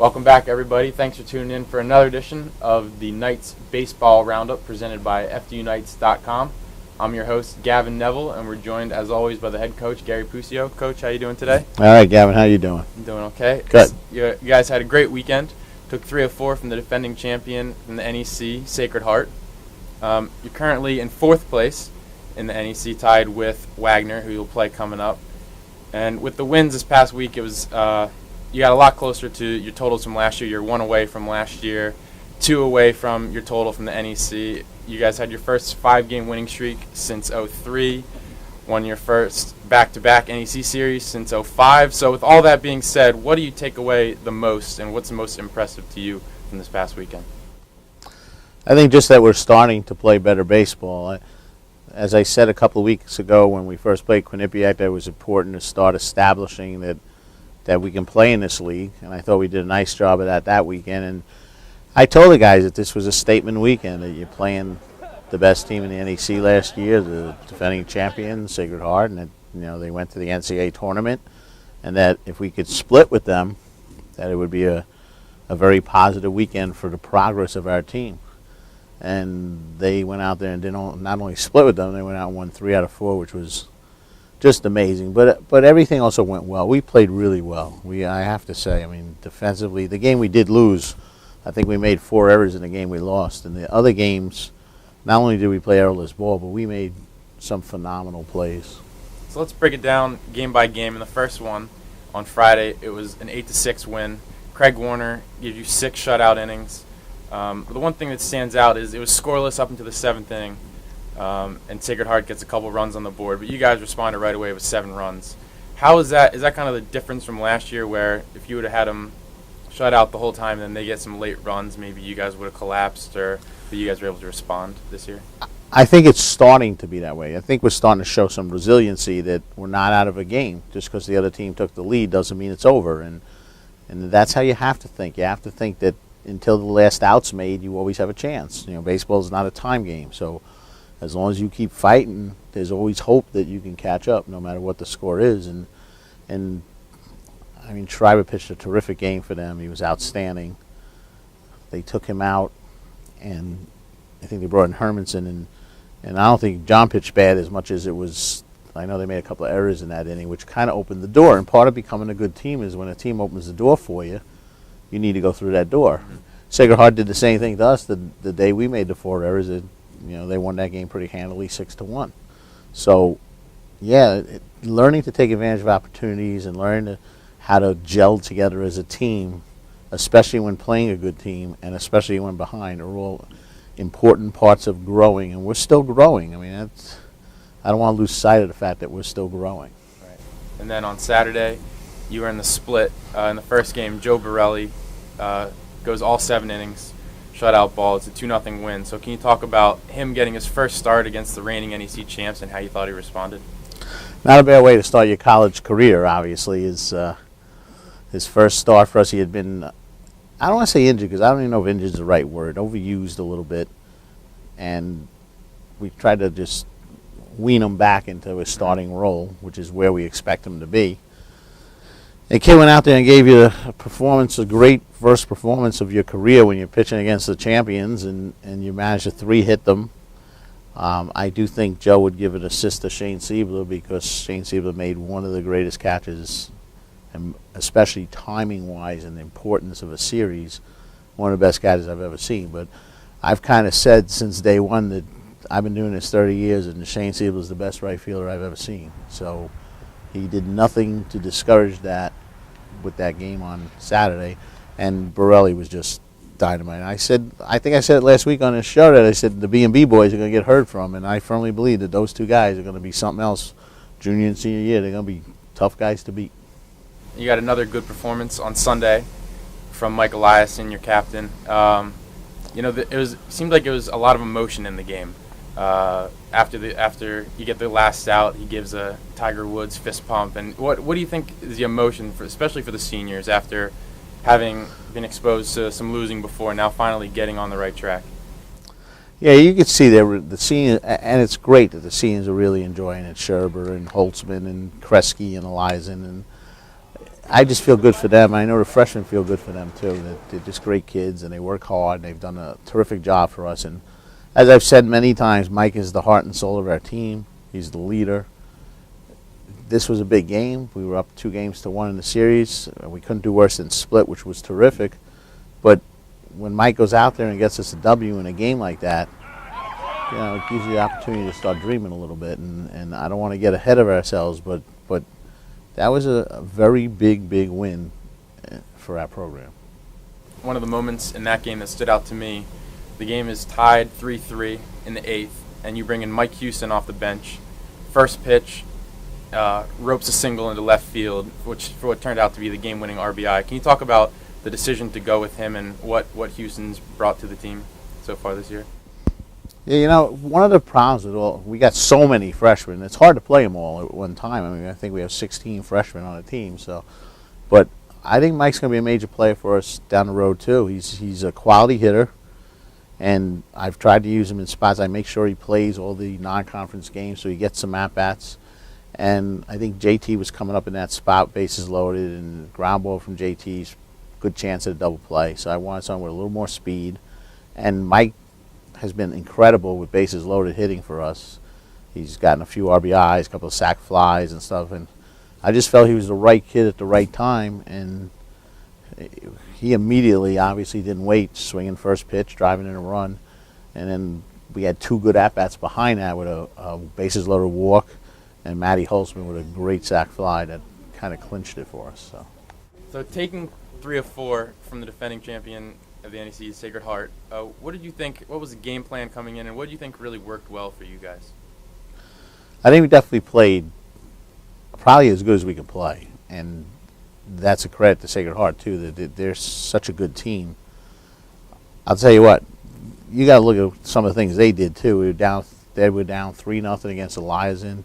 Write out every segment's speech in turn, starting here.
Welcome back, everybody. Thanks for tuning in for another edition of the Knights Baseball Roundup presented by FDUKnights.com. I'm your host, Gavin Neville, and we're joined, as always, by the head coach, Gary Puccio. Coach, how you doing today? All right, Gavin, how you doing? I'm doing okay. Good. You guys had a great weekend. Took 3 of 4 from the defending champion from the NEC, Sacred Heart. You're currently in 4th place in the NEC, tied with Wagner, who you'll play coming up. And with the wins this past week, it was you got a lot closer to your totals from last year. You're 1 away from last year, 2 away from your total from the NEC. You guys had your first 5-game winning streak since '03, won your first back-to-back NEC series since '05. So with all that being said, what do you take away the most, and what's the most impressive to you from this past weekend? I think just that we're starting to play better baseball. As I said a couple of weeks ago when we first played Quinnipiac, that it was important to start establishing that we can play in this league, and I thought we did a nice job of that weekend. And I told the guys that this was a statement weekend, that you're playing the best team in the NEC last year, the defending champion, Sacred Heart, and that, they went to the NCAA tournament, and that if we could split with them, that it would be a very positive weekend for the progress of our team. And they went out there and not only split with them, they went out and won 3 out of 4, which was just amazing. But everything also went well. We played really well. I have to say, defensively, the game we did lose, I think we made 4 errors in the game we lost. In the other games, not only did we play errorless ball, but we made some phenomenal plays. So let's break it down game by game. In the first one, on Friday, it was an 8-6 win. Craig Warner gave you 6 shutout innings. But the one thing that stands out is it was scoreless up into the 7th inning, and Sacred Heart gets a couple runs on the board. But you guys responded right away with 7 runs. How is that? Is that kind of the difference from last year, where if you would have had them shut out the whole time, then they get some late runs, maybe you guys would have collapsed, or but you guys were able to respond this year? I think it's starting to be that way. I think we're starting to show some resiliency, that we're not out of a game. Just because the other team took the lead doesn't mean it's over. And that's how you have to think. You have to think that until the last out's made, you always have a chance. Baseball is not a time game. So as long as you keep fighting, there's always hope that you can catch up, no matter what the score is. And Schreiber pitched a terrific game for them. He was outstanding. They took him out, and I think they brought in Hermanson, and I don't think John pitched bad as much as it was. I know they made a couple of errors in that inning, which kind of opened the door. And part of becoming a good team is when a team opens the door for you, you need to go through that door. Sacred Heart did the same thing to us the day we made the 4 errors. They won that game pretty handily, 6-1. So, yeah, learning to take advantage of opportunities and learning how to gel together as a team, especially when playing a good team and especially when behind, are all important parts of growing. And we're still growing. I don't want to lose sight of the fact that we're still growing. Right. And then on Saturday, you were in the split. In the first game, Joe Borelli goes all 7 innings, shutout ball. It's a 2-0 win. So can you talk about him getting his first start against the reigning NEC champs and how you thought he responded? Not a bad way to start your college career, obviously. His first start for us, he had been, I don't want to say injured, because I don't even know if injured is the right word, overused a little bit. And we tried to just wean him back into a starting role, which is where we expect him to be. And kid went out there and gave you a great first performance of your career when you're pitching against the champions, and you managed to 3-hit them. I do think Joe would give an assist to Shane Siebler, because Shane Siebler made one of the greatest catches, and especially timing-wise and the importance of a series, one of the best catches I've ever seen. But I've kind of said since day one that I've been doing this 30 years, and Shane Siebler is the best right fielder I've ever seen. So he did nothing to discourage that with that game on Saturday, and Borelli was just dynamite. And I think I said it last week on this show, that I said the B&B boys are going to get heard from, and I firmly believe that those 2 guys are going to be something else junior and senior year. They're going to be tough guys to beat. You got another good performance on Sunday from Mike Eliason, your captain. It seemed like it was a lot of emotion in the game. After you get the last out, he gives a Tiger Woods fist pump. And what do you think is the emotion, especially for the seniors, after having been exposed to some losing before, now finally getting on the right track? Yeah, you could see the seniors, and it's great that the seniors are really enjoying it. Scherber and Holtzman and Kresge and Eliason, and I just feel good for them. I know the freshmen feel good for them too. That they're just great kids and they work hard. They've done a terrific job for us. And as I've said many times, Mike is the heart and soul of our team. He's the leader. This was a big game. We were up 2-1 in the series. We couldn't do worse than split, which was terrific. But when Mike goes out there and gets us a W in a game like that, it gives you the opportunity to start dreaming a little bit. And I don't want to get ahead of ourselves, but that was a very big win for our program. One of the moments in that game that stood out to me, the game is tied 3-3 in the 8th, and you bring in Mike Houston off the bench. First pitch, ropes a single into left field, which for what turned out to be the game-winning RBI. Can you talk about the decision to go with him and what Houston's brought to the team so far this year? Yeah, one of the problems with we got so many freshmen. It's hard to play them all at one time. I mean, I think we have 16 freshmen on a team. But I think Mike's going to be a major player for us down the road too. He's a quality hitter, and I've tried to use him in spots. I make sure he plays all the non-conference games so he gets some at-bats. And I think JT was coming up in that spot, bases loaded, and ground ball from JT's good chance at a double play. So I wanted someone with a little more speed. And Mike has been incredible with bases loaded hitting for us. He's gotten a few RBIs, a couple of sac flies and stuff, and I just felt he was the right kid at the right time, and he immediately obviously didn't wait, swinging first pitch, driving in a run, and then we had 2 good at-bats behind that with a bases loaded walk and Matty Holtzman with a great sac fly that kind of clinched it for us. So taking 3 of 4 from the defending champion of the NEC, Sacred Heart, what did you think? What was the game plan coming in, and what do you think really worked well for you guys? I think we definitely played probably as good as we could play, and that's a credit to Sacred Heart too. That they're such a good team. I'll tell you what, you got to look at some of the things they did too. We were down 3-0 against Eliason,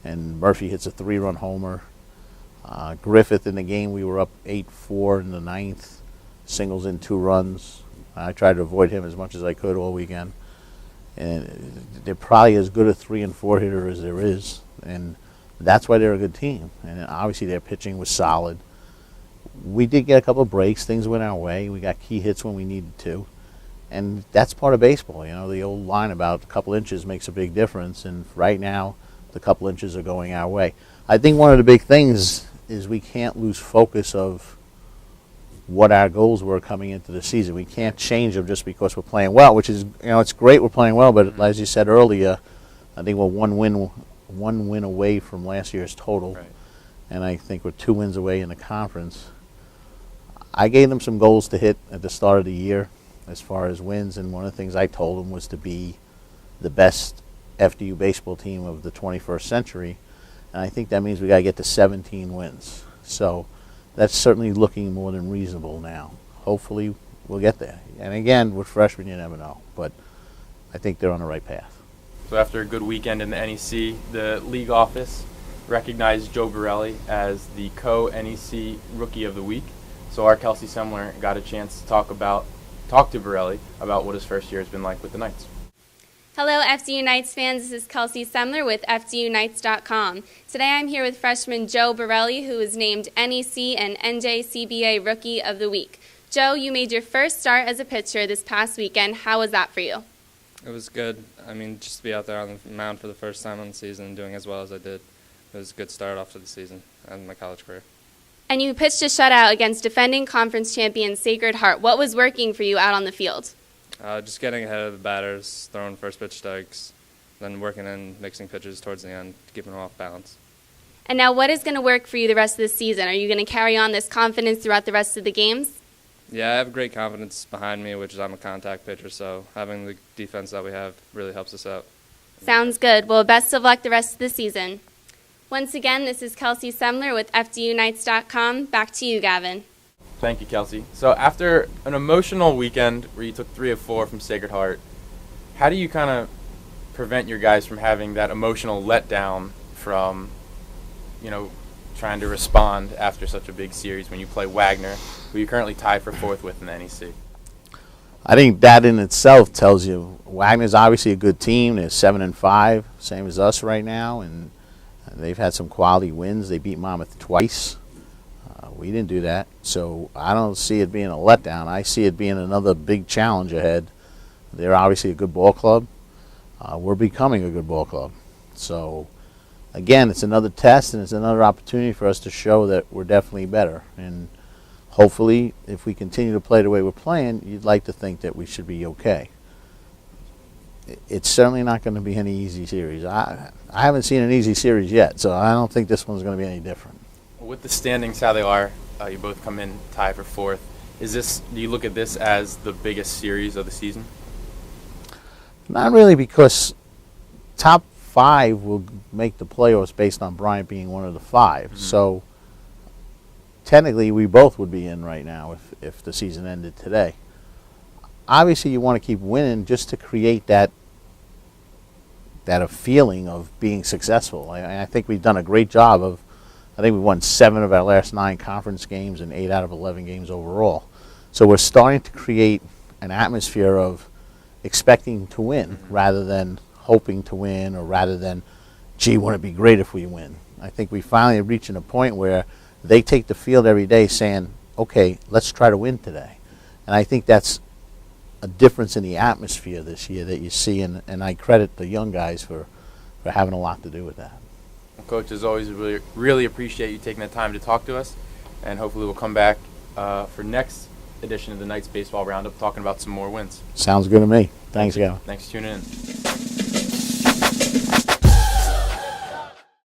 and Murphy hits a 3-run homer. Griffith in the game, we were up 8-4 in the 9th. Singles in 2 runs. I tried to avoid him as much as I could all weekend. And they're probably as good a 3 and 4 hitter as there is. And that's why they're a good team. And obviously their pitching was solid. We did get a couple of breaks. Things went our way. We got key hits when we needed to. And that's part of baseball. The old line about a couple inches makes a big difference. And right now, the couple inches are going our way. I think one of the big things is we can't lose focus of what our goals were coming into the season. We can't change them just because we're playing well, which is, it's great we're playing well, but as you said earlier, I think we're one win away from last year's total, right. And I think we're 2 wins away in the conference. I gave them some goals to hit at the start of the year as far as wins, and one of the things I told them was to be the best FDU baseball team of the 21st century, and I think that means we got to get to 17 wins. So that's certainly looking more than reasonable now. Hopefully we'll get there. And again, with freshmen, you never know. But I think they're on the right path. So after a good weekend in the NEC, the league office recognized Joe Borelli as the Co-NEC Rookie of the Week. So our Kelsey Semler got a chance to talk to Borelli about what his first year has been like with the Knights. Hello, FDU Knights fans. This is Kelsey Semler with FDUKnights.com. Today I'm here with freshman Joe Borelli, who was named NEC and NJCBA Rookie of the Week. Joe, you made your first start as a pitcher this past weekend. How was that for you? It was good. Just to be out there on the mound for the first time on the season and doing as well as I did, it was a good start off to the season and my college career. And you pitched a shutout against defending conference champion Sacred Heart. What was working for you out on the field? Just getting ahead of the batters, throwing first pitch strikes, then working in mixing pitches towards the end, keeping them off balance. And now what is going to work for you the rest of the season? Are you going to carry on this confidence throughout the rest of the games? Yeah, I have great confidence behind me, which is I'm a contact pitcher, so having the defense that we have really helps us out. Sounds good. Well, best of luck the rest of the season. Once again, this is Kelsey Semler with FDUKnights.com. Back to you, Gavin. Thank you, Kelsey. So after an emotional weekend where you took 3 of 4 from Sacred Heart, how do you kind of prevent your guys from having that emotional letdown from, trying to respond after such a big series when you play Wagner, who you're currently tied for 4th with in the NEC? I think that in itself tells you Wagner's obviously a good team. They're 7-5, same as us right now, and they've had some quality wins. They beat Monmouth twice. We didn't do that. So I don't see it being a letdown. I see it being another big challenge ahead. They're obviously a good ball club. We're becoming a good ball club. So, again, it's another test and it's another opportunity for us to show that we're definitely better. And hopefully, if we continue to play the way we're playing, you'd like to think that we should be okay. It's certainly not going to be any easy series. I haven't seen an easy series yet, so I don't think this one's going to be any different. With the standings how they are, you both come in tied for fourth. Do you look at this as the biggest series of the season? Not really, because top 5 will make the playoffs based on Bryant being one of the 5. Mm-hmm. So technically, we both would be in right now if the season ended today. Obviously, you want to keep winning just to create that a feeling of being successful. I think we've done a great job of. I think we won 7 of our last 9 conference games and 8 out of 11 games overall. So we're starting to create an atmosphere of expecting to win rather than hoping to win, or rather than, gee, wouldn't it be great if we win? I think we finally are reaching a point where they take the field every day saying, okay, let's try to win today. And I think that's a difference in the atmosphere this year that you see, and I credit the young guys for having a lot to do with that. Well, Coach, as always, we really appreciate you taking the time to talk to us, and hopefully we'll come back for next edition of the Knights Baseball Roundup talking about some more wins. Sounds good to me. Thanks, Gavin. Thanks for tuning in.